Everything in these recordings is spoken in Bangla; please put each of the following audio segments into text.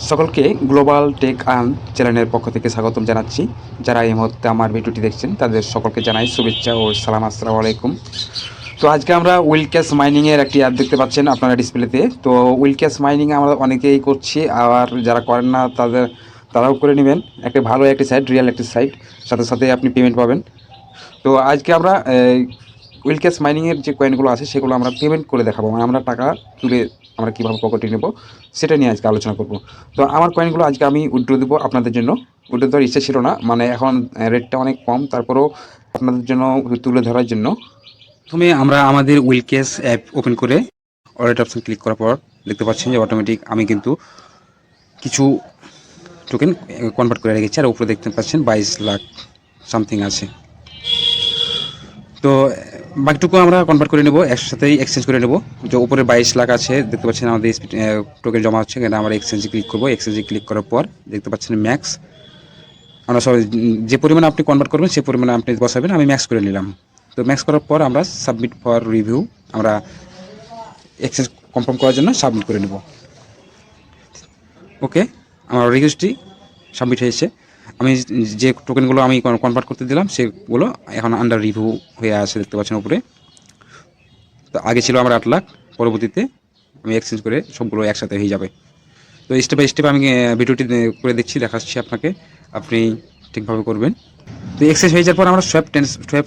সকলকে গ্লোবাল টেক আর্ন চ্যানেলের পক্ষ থেকে স্বাগতম জানাচ্ছি। যারা এই মুহূর্তে আমার ভিডিওটি দেখছেন তাদের সকলকে জানাই শুভেচ্ছা ও সালাম। আসসালামু আলাইকুম। তো আজকে আমরা উইলক্যাশ মাইনিংয়ের একটি অ্যাপ দেখতে পাচ্ছেন আপনারা ডিসপ্লেতে। তো উইলক্যাশ মাইনিং আমরা অনেকেই করছি, আর যারা করেন না তারাও করে নেবেন। একটা ভালো একটি সাইট, রিয়েল একটি সাইট, সাথে সাথে আপনি পেমেন্ট পাবেন। তো আজকে আমরা উইলক্যাশ মাইনিংয়ের যে কয়েনগুলো আছে সেগুলো আমরা পেমেন্ট করে দেখাবো, মানে আমরা টাকা তুলে আমরা কীভাবে পকেটে নেব সেটা নিয়ে আজকে আলোচনা করব। তো আমার কয়েনগুলো আজকে আমি উইথড্র দেবো আপনাদের জন্য। উইথড্র দেওয়ার ইচ্ছা ছিল না, মানে এখন রেটটা অনেক কম, তারপরেও আপনাদের জন্য তুলে ধরার জন্য প্রথমে আমরা আমাদের উইলক্যাশ অ্যাপ ওপেন করে ওয়ালেট অপশন ক্লিক করার পর দেখতে পাচ্ছেন যে অটোমেটিক আমি কিন্তু কিছু টোকেন কনভার্ট করে রেখেছি, আর উপরে দেখতে পাচ্ছেন 22 লাখ সামথিং আছে। তো বাকিটুকু আমরা কনভার্ট করে নেব, একসাথেই এক্সচেঞ্জ করে নেব। যে উপরে 22 লাখ আছে দেখতে পাচ্ছেন আমাদের টোকেন জমা হচ্ছে, এখানে আমরা এক্সচেঞ্জে ক্লিক করবো। এক্সচেঞ্জে ক্লিক করার পর দেখতে পাচ্ছেন ম্যাক্স, আমরা সবাই যে পরিমাণে আপনি কনভার্ট করবেন সেই পরিমাণে আপনি বসাবেন। আমি ম্যাক্স করে নিলাম। তো ম্যাক্স করার পর আমরা সাবমিট ফর রিভিউ, আমরা এক্সচেঞ্জ কনফার্ম করার জন্য সাবমিট করে নেব। ওকে, আমার রিকোয়েস্টটি সাবমিট হয়েছে। আমি যে টোকেনগুলো আমি কনভার্ট করতে দিলাম সেগুলো এখন আন্ডার রিভিউ হয়ে আছে দেখতে পাচ্ছেন উপরে। তো আগে ছিল আমার 8 লাখ, পরবর্তীতে আমি এক্সচেঞ্জ করে সবগুলো একসাথে হয়ে যাবে। তো স্টেপ বাই স্টেপ আমি ভিডিওটি করে দেখাচ্ছি আপনাকে, আপনি ঠিকভাবে করবেন। তো এক্সচেঞ্জ হয়ে যাওয়ার পর আমরা সোয়াপ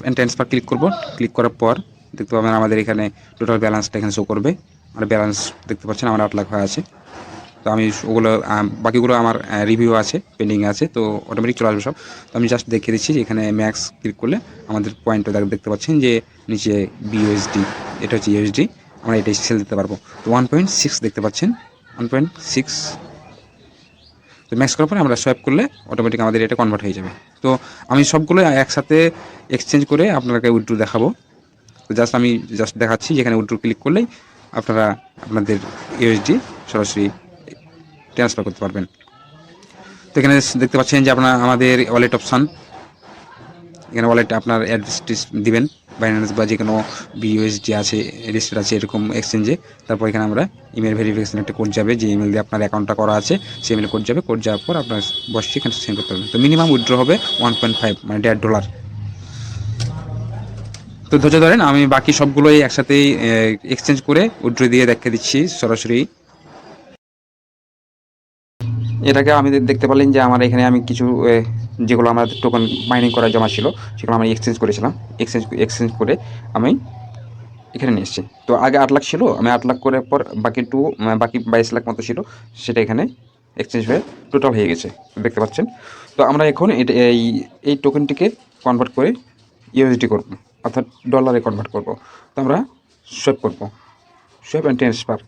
অ্যান্ড ট্রান্সফার ক্লিক করব। ক্লিক করার পর দেখতে পাবেন আমাদের এখানে টোটাল ব্যালেন্সটা এখানে শো করবে। আর ব্যালেন্স দেখতে পাচ্ছেন আমার 8 লাখ হয়ে আছে। তো আমি ওগুলো বাকিগুলো আমার রিভিউ আছে, পেন্ডিং আছে, তো অটোমেটিক চলে আসবে সব। তো আমি জাস্ট দেখিয়ে দিচ্ছি যে এখানে ম্যাক্স ক্লিক করলে আমাদের পয়েন্টটা দেখতে পাচ্ছেন যে নিচে বিইউএসডি, এটা হচ্ছে ইউএসডি, আমরা এটাই সেল দিতে পারবো। তো 1.6 দেখতে পাচ্ছেন, 1.6। তো ম্যাক্স করার পরে আমরা সোয়াইপ করলে অটোমেটিক আমাদের এটা কনভার্ট হয়ে যাবে। তো আমি সবগুলো একসাথে এক্সচেঞ্জ করে আপনাকে উইথড্র দেখাবো। তো আমি দেখাচ্ছি যেখানে উইথড্র ক্লিক করলেই আপনারা আপনাদের ইউএসডি সরাসরি ট্রান্সফার করতে পারবেন। তো এখানে দেখতে পাচ্ছেন যে আমাদের ওয়ালেট অপশান, এখানে ওয়ালেটে আপনার অ্যাড্রেসটি দিবেন, বাইন্যান্স বা যে কোনো বিইউএসডি আছে রেজিস্টার আছে এরকম এক্সচেঞ্জে। তারপর এখানে আমরা ইমেল ভেরিফিকেশন একটা কোড যাবে, যে ইমেল দিয়ে আপনার অ্যাকাউন্টটা করা আছে সেই ইমেল কোড যাবে। কোড যাওয়ার পর আপনার বসে এখানে সেন্ড করতে পারবেন। তো মিনিমাম উইথড্র হবে 1.5, মানে $1.5। তো ধৈর্য ধরেন, আমি বাকি সবগুলোই একসাথেই এক্সচেঞ্জ করে উইথড্র দিয়ে দেখিয়ে দিচ্ছি সরাসরি। এটাকে আমি দেখতে পারলেন যে আমার এখানে আমি কিছু যেগুলো আমার টোকেন মাইনিং করা জমা ছিল সেগুলো আমি এক্সচেঞ্জ করেছিলাম। এক্সচেঞ্জ করে আমি এখানে নিয়ে এসেছি। তো আগে 8 লাখ ছিল, আমি 8 লাখ করার পর বাকি 22 লাখ মতো ছিল, সেটা এখানে এক্সচেঞ্জ হয়ে টোটাল হয়ে গেছে দেখতে পাচ্ছেন। তো আমরা এখন এই টোকেনটিকে কনভার্ট করে ইউএসডি করব, অর্থাৎ ডলারে কনভার্ট করব। তো আমরা সোয়াইপ করব, সোয়াইপ অ্যান্ড ট্রান্সফার।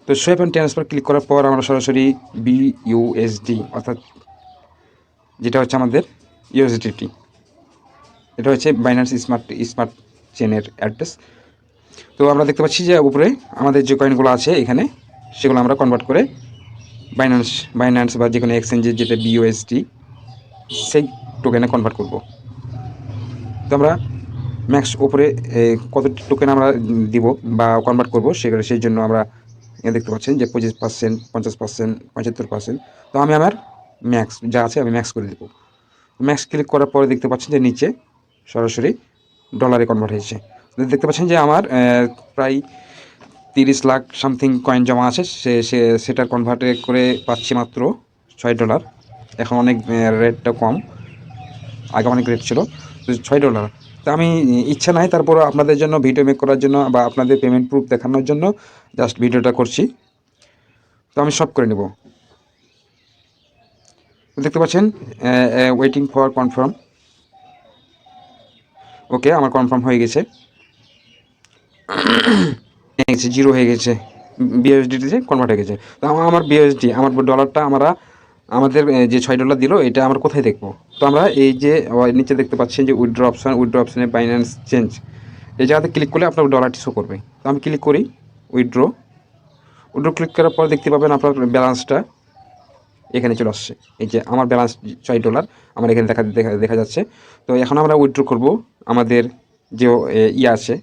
তো সোয়াইপ অ্যান্ড ট্রান্সফার ক্লিক করার পর আমরা সরাসরি বিইউএসডি, অর্থাৎ যেটা হচ্ছে আমাদের ইউএসডিটি, এটা হচ্ছে বাইন্যান্স স্মার্ট চেনের অ্যাড্রেস। তো আমরা দেখতে পাচ্ছি যে উপরে আমাদের যে কয়েনগুলো আছে এখানে সেগুলো আমরা কনভার্ট করে বাইন্যান্স বা যে কোনো এক্সচেঞ্জের যেটা বিইউএসডি সেই টোকেনে কনভার্ট করব। তো আমরা ম্যাক্স উপরে কত টোকেন আমরা দিব বা কনভার্ট করব সেই জন্য আমরা দেখতে পাচ্ছেন যে 25%, 50%, 75%। তো আমি আমার ম্যাক্স যা আছে আমি ম্যাক্স করে দেবো। ম্যাক্স ক্লিক করার পরে দেখতে পাচ্ছেন যে নিচে সরাসরি ডলারে কনভার্ট হয়েছে। দেখতে পাচ্ছেন যে আমার প্রায় 30 লাখ সামথিং কয়েন জমা আছে, সেটার কনভার্টে করে পাচ্ছি মাত্র $6। এখন অনেক রেটটা কম, আগে অনেক রেট ছিল, তো $6। তো আমি ইচ্ছা নাই, তারপরও আপনাদের জন্য ভিডিও মেক করার জন্য বা আপনাদের পেমেন্ট প্রুফ দেখানোর জন্য জাস্ট ভিডিওটা করছি। তো আমি সব করে নেব। দেখতে পাচ্ছেন ওয়েটিং ফর কনফার্ম। ওকে, আমার কনফার্ম হয়ে গেছে, 0 হয়ে গেছে, বিএসডিতে কনভার্ট হয়ে গেছে। তো আমার বিএসডি, আমার ডলারটা আমাদের যে $6 দিল এটা আমরা কোথায় দেখবো? তো আমরা এই যে নিচে দেখতে পাচ্ছেন যে উইথড্র অপশানে বাইন্যান্স চেঞ্জ, এই জায়গাতে ক্লিক করলে আপনার ডলারটি শো করবে। তো আমি ক্লিক করি উইথড্র ক্লিক করার পর দেখতে পাবেন আপনার ব্যালেন্সটা এখানে চলে আসছে। এই যে আমার ব্যালেন্স $6 আমার এখানে দেখা যাচ্ছে। তো এখন আমরা উইথড্র করব আমাদের যে আছে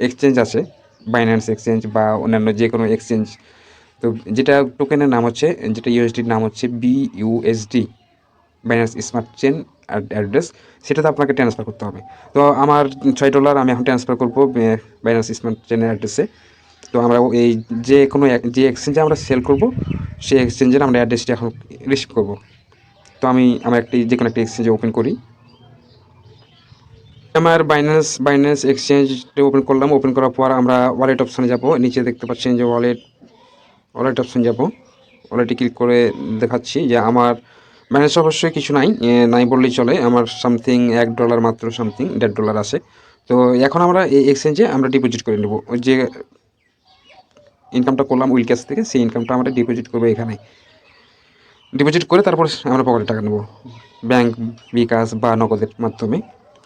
এক্সচেঞ্জ আছে, বাইন্যান্স এক্সচেঞ্জ বা অন্যান্য যে কোনো এক্সচেঞ্জ তো যেটা টোকেনের নাম হচ্ছে, যেটা ইউএসডির নাম হচ্ছে BUSD, Binance smart chain address, সেটাতে আপনাকে ট্রান্সফার করতে হবে। তো আমার $6 আমি এখন ট্রান্সফার করবো বাইন্যান্স স্মার্ট চেনের অ্যাড্রেসে। তো আমরা এই যে কোনো যে এক্সচেঞ্জে আমরা সেল করব, সেই এক্সচেঞ্জের আমরা অ্যাড্রেসটি এখন রিসিভ করব। তো আমি আমার একটি যে কোনো একটি এক্সচেঞ্জে ওপেন করি। আমার বাইন্যান্স এক্সচেঞ্জটা ওপেন করলাম। ওপেন করার পর আমরা ওয়ালেট অপশানে যাব। নিচে দেখতে পাচ্ছেন যে ওয়ালেট অপশান যাব। ওয়ালেটে ক্লিক করে দেখাচ্ছি যে আমার ব্যালেন্স অবশ্যই কিছু নাই, নাই বললেই চলে। আমার সামথিং $1 মাত্র, সামথিং $1.5 আছে। তো এখন আমরা এই এক্সচেঞ্জে আমরা ডিপোজিট করে নেব। ওই যে ইনকামটা করলাম উইল ক্যাশ থেকে, সেই ইনকামটা আমরা ডিপোজিট করবো এখানে। ডিপোজিট করে তারপর আমরা পকেটে টাকা নেব ব্যাংক, বিকাশ বা নগদের মাধ্যমে।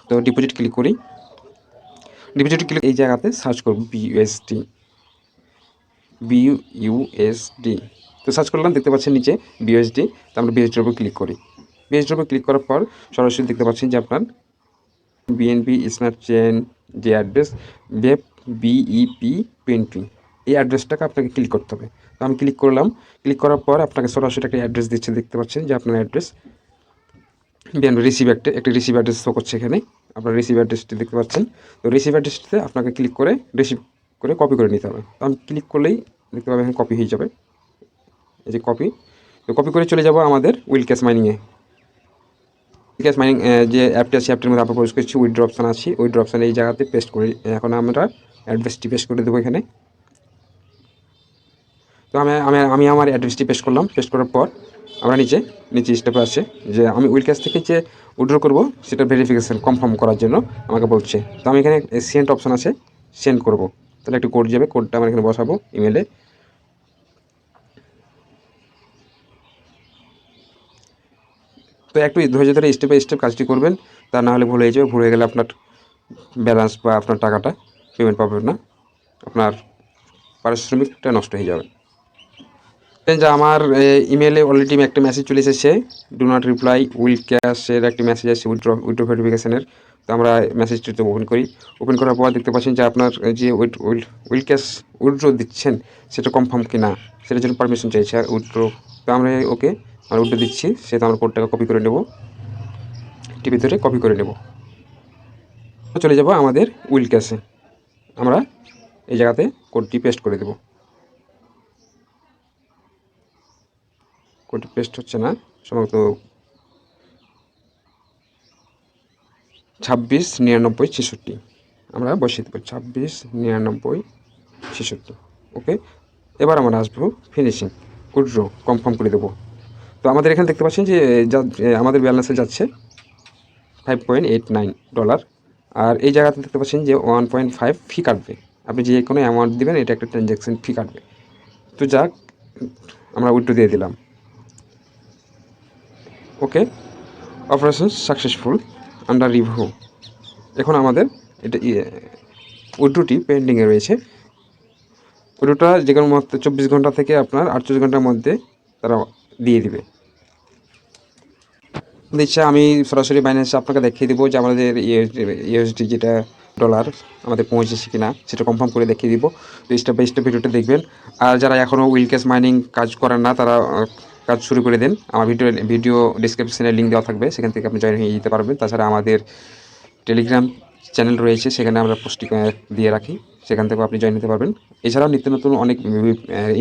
তো ডিপোজিট ক্লিক করি। ডিপোজিট ক্লিক এই জায়গাতে সার্চ করব বিইউএসডি। তো সার্চ করলাম, দেখতে পাচ্ছেন নিচে বিইউএসডি। তো আমরা বিইউএসডির উপর ক্লিক করি। বিইউএসডির উপর ক্লিক করার পর সরাসরি দেখতে পাচ্ছেন যে আপনার বিএনপি স্মার্ট চেন যে অ্যাড্রেস বেপ বিইপি 20, এই অ্যাড্রেসটাকে আপনাকে ক্লিক করতে হবে। তো আমি ক্লিক করলাম। ক্লিক করার পর আপনাকে সরাসরি একটা অ্যাড্রেস দিচ্ছে, দেখতে পাচ্ছেন যে আপনার অ্যাড্রেস বিএনপি রিসিভ একটি রিসিভ অ্যাড্রেস শো করছে এখানে। আপনার রিসিভ অ্যাড্রেসটি দেখতে পাচ্ছেন। তো রিসিভ অ্যাড্রেসটিতে আপনাকে ক্লিক করে রিসিভ করে কপি করে নিতে হবে। তো আমি ক্লিক করলেই দেখতে পাবেন এখানে কপি হয়ে যাবে, এই যে কপি। তো কপি করে চলে যাব আমাদের উইল ক্যাশ মাইনিংয়ে। ক্যাশ মাইনিং যে অ্যাপটি আছে, অ্যাপটির মধ্যে আমরা প্রবেশ করছি, উইথড্র অপশান আছে, উইথড্র অপশান এই জায়গাতে পেস্ট করি। এখন আমরা অ্যাড্রেসটি পেস্ট করে দেবো এখানে। তো আমি আমার অ্যাড্রেসটি পেস্ট করলাম। পেস্ট করার পর আমরা নিচে স্টেপে আসে যে আমি উইল ক্যাশ থেকে যে উইথড্র করবো সেটা ভেরিফিকেশান কনফার্ম করার জন্য আমাকে বলছে। তো আমি এখানে সেন্ড অপশান আছে, সেন্ড করব। তাহলে একটু কোড যাবে, কোডটা আমরা এখানে বসাবো ইমেলে। তো একটু ধৈর্য ধরে স্টেপ বাই স্টেপ কাজটি করবেন, তা না হলে ভুল হয়ে যাবে। ভুল হয়ে গেলে আপনার ব্যালেন্স বা আপনার টাকাটা পেমেন্ট পাবেন না, আপনার পারিশ্রমিকটা নষ্ট হয়ে যাবে। যে আমার ইমেলে অলরেডি একটা মেসেজ চলে এসেছে, ডু নট রিপ্লাই উইল ক্যাশের একটি মেসেজ আছে উইথড্র ভেরিফিকেশানের। তো আমরা মেসেজটিতে ওপেন করি। ওপেন করার পর দেখতে পাচ্ছেন যে আপনার যে উইল ক্যাশ উইথড্র দিচ্ছেন সেটা কনফার্ম কি না, সেটার জন্য পারমিশন চাইছে আর উইথড্র। তো আমরা ওকে আমরা উইথড্র দিচ্ছি, সেটা আমরা কোডটাকে কপি করে নেব, টিভি ধরে কপি করে নেব। চলে যাব আমাদের উইল ক্যাশে। আমরা এই জায়গাতে কোডটি পেস্ট করে দেব। কোডটি পেস্ট হচ্ছে না, সম্ভবত 269966 আমরা বসিয়ে দেবো, 269966। ওকে, এবার আমরা আসবো ফিনিশিং, উইথড্র কনফার্ম করে দেবো। তো আমাদের এখানে দেখতে পাচ্ছেন যে আমাদের ব্যালেন্সে যাচ্ছে $5.89। আর এই জায়গাতে দেখতে পাচ্ছেন যে 1.5 ফি কাটবে। আপনি যে কোনো অ্যামাউন্ট দেবেন, এটা একটা ট্রানজ্যাকশান ফি কাটবে। তো যাক, আমরা উইথড্র দিয়ে দিলাম। ওকে, অপারেশন সাকসেসফুল, আন্ডার রিভিউ। এখন আমাদের এটা উইথড্রটি পেন্ডিংয়ে রয়েছে। উইথড্রটা যে কোনো মধ্যে 24 ঘন্টা থেকে আপনার 48 ঘন্টার মধ্যে তারা দিয়ে দিবে। দিচ্ছে, আমি সরাসরি বাইন্যান্সে আপনাকে দেখিয়ে দেবো যে আমাদের ইউএসডি যেটা ডলার আমাদের পৌঁছেছে কিনা সেটা কনফার্ম করে দেখিয়ে দিব। তো স্টেপ বাই স্টেপ ভিডিওটা দেখবেন। আর যারা এখনও উইল ক্যাশ মাইনিং কাজ করেন না, তারা কাজ শুরু করে দেন। আমার ভিডিও ডিসক্রিপশনে লিঙ্ক দেওয়া থাকবে, সেখান থেকে আপনি জয়েন হয়ে যেতে পারবেন। তাছাড়া আমাদের টেলিগ্রাম চ্যানেল রয়েছে, সেখানে আমরা পোস্ট দিয়ে রাখি, সেখান থেকেও আপনি জয়েন হতে পারবেন। এছাড়াও নিত্য নতুন অনেক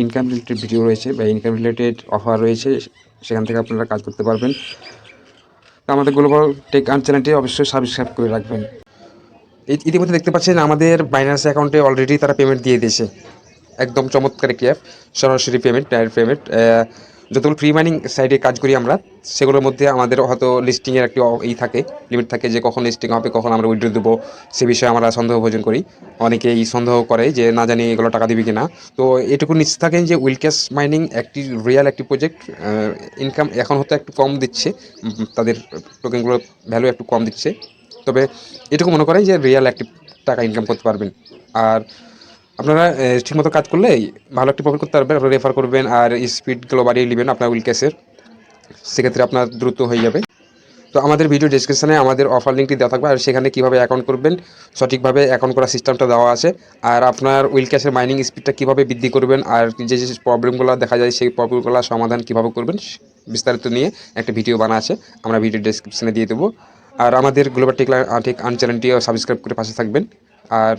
ইনকাম রিলেটেড ভিডিও রয়েছে বা ইনকাম রিলেটেড অফার রয়েছে, সেখান থেকে আপনারা কাজ করতে পারবেন। তো আমাদের গ্লোবাল টেক আর্ন চ্যানেলটি অবশ্যই সাবস্ক্রাইব করে রাখবেন। ইতিমধ্যে দেখতে পাচ্ছেন আমাদের বাইন্যান্স অ্যাকাউন্টে অলরেডি তারা পেমেন্ট দিয়ে দিয়েছে। একদম চমৎকার একটি অ্যাপ, সরাসরি পেমেন্ট, ডাইরেক্ট পেমেন্ট। যতগুলো ফ্রি মাইনিং সাইটে কাজ করি আমরা, সেগুলোর মধ্যে আমাদের হয়তো লিস্টিংয়ের একটি থাকে, লিমিট থাকে যে কখন লিস্টিং হবে, কখন আমরা উইথড্র দেবো, সে বিষয়ে আমরা সন্দেহ ভোজন করি। অনেকেই সন্দেহ করে যে না জানি এগুলো টাকা দিবে কি না। তো এটুকু নিশ্চিত থাকেন যে উইল ক্যাশ মাইনিং একটি রিয়েল একটি প্রজেক্ট। ইনকাম এখন হয়তো একটু কম দিচ্ছে, তাদের টোকেনগুলোর ভ্যালু একটু কম দিচ্ছে, তবে এটুকু মনে করেন যে রিয়েল একটি টাকা ইনকাম করতে পারবেন। আর আপনারা ঠিকমতো কাজ করলে ভালো একটি প্রফিট করতে পারবেন। আপনারা রেফার করবেন আর স্পিডগুলো বাড়িয়ে নেবেন আপনার উইল ক্যাশের, সেক্ষেত্রে আপনার দ্রুত হয়ে যাবে। তো আমাদের ভিডিও ডেসক্রিপশনে আমাদের অফার লিঙ্কটি দেওয়া থাকবে, আর সেখানে কীভাবে অ্যাকাউন্ট করবেন সঠিকভাবে অ্যাকাউন্ট করার সিস্টেমটা দেওয়া আছে। আর আপনার উইল ক্যাশের মাইনিং স্পিডটা কীভাবে বৃদ্ধি করবেন, আর যে যে প্রবলেমগুলো দেখা যায় সেই প্রবলেমগুলো সমাধান কীভাবে করবেন বিস্তারিত নিয়ে একটা ভিডিও বানা আছে, আমরা ভিডিও ডেসক্রিপশনে দিয়ে দেবো। আর আমাদের গ্লোবাল টেক চ্যানেলটিও সাবস্ক্রাইব করে পাশে থাকবেন। আর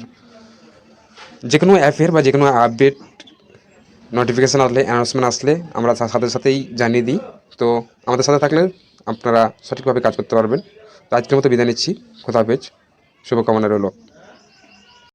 যে কোনো অ্যাপের বা যে কোনো আপডেট নোটিফিকেশান আসলে, অ্যানাউন্সমেন্ট আসলে আমরা সাথে সাথেই জানিয়ে দিই। তো আমাদের সাথে থাকলে আপনারা সঠিকভাবে কাজ করতে পারবেন। তো আজকের মতো বিদায় নিচ্ছি। খোদা হাফেজ, শুভকামনা রইল।